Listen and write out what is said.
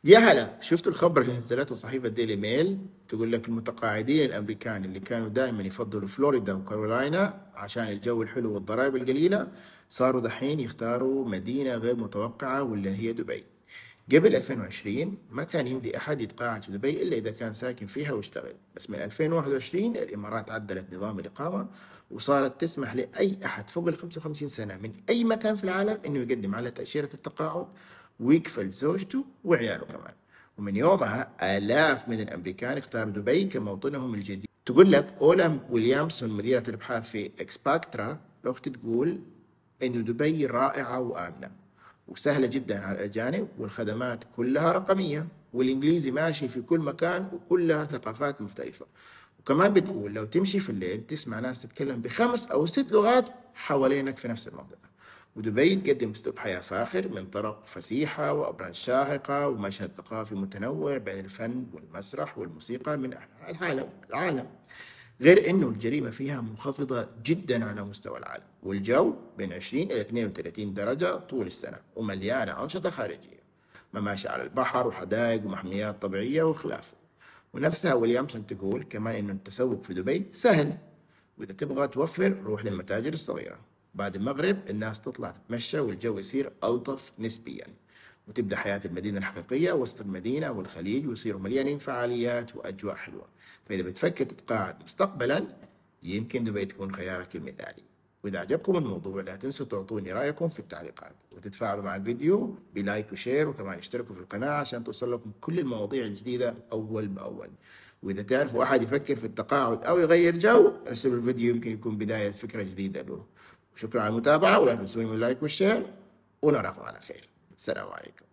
يا هلا، شفتوا الخبر اللي نزلته صحيفة ديلي ميل؟ تقول لك المتقاعدين الأمريكان اللي كانوا دائما يفضلوا فلوريدا وكارولاينا عشان الجو الحلو والضرائب القليلة، صاروا دحين يختاروا مدينة غير متوقعة واللي هي دبي. قبل 2020 ما كان يمدي أحد يتقاعد في دبي إلا إذا كان ساكن فيها واشتغل، بس من 2021 الإمارات عدلت نظام الإقامة وصارت تسمح لأي أحد فوق ال 55 سنة من أي مكان في العالم إنه يقدم على تأشيرة التقاعد ويكفل زوجته وعياله كمان. ومن يومها آلاف من الأمريكان اختاروا دبي كموطنهم الجديد. تقول لك أولا ويليامسون مديرة الأبحاث في إكسباكترا الأخت تقول إنه دبي رائعة وآمنة وسهلة جدا على الأجانب، والخدمات كلها رقمية، والإنجليزي ماشي في كل مكان، وكلها ثقافات مختلفة. وكمان بتقول لو تمشي في الليل تسمع ناس تتكلم بخمس أو ست لغات حوالينك في نفس المنطقة. ودبي تقدم أسلوب حياة فاخر من طرق فسيحة وأبراج شاهقة ومشهد ثقافي متنوع بين الفن والمسرح والموسيقى من أنحاء العالم. غير انه الجريمه فيها منخفضه جدا على مستوى العالم، والجو بين 20 الى 32 درجه طول السنه، ومليانه انشطه خارجيه، مماشي على البحر وحدائق ومحميات طبيعيه وخلافه. ونفسها ويليامسون تقول كمان انه التسوق في دبي سهل، واذا تبغى توفر روح للمتاجر الصغيره. بعد المغرب الناس تطلع تتمشى والجو يصير الطف نسبيا، وتبدأ حياة المدينة الحقيقية وسط المدينة والخليج، ويصيروا مليانين فعاليات وأجواء حلوة. فإذا بتفكر تتقاعد مستقبلا يمكن دبي تكون خيارك المثالي. وإذا عجبكم الموضوع لا تنسوا تعطوني رأيكم في التعليقات، وتتفاعلوا مع الفيديو بلايك وشير، وكمان اشتركوا في القناة عشان توصل لكم كل المواضيع الجديدة أول بأول. وإذا تعرفوا أحد يفكر في التقاعد أو يغير جو ارسلوا الفيديو، يمكن يكون بداية فكرة جديدة له. وشكرا على المتابعة، ولا تنسوني من اللايك والشير، ونراكم على خير. السلام عليكم.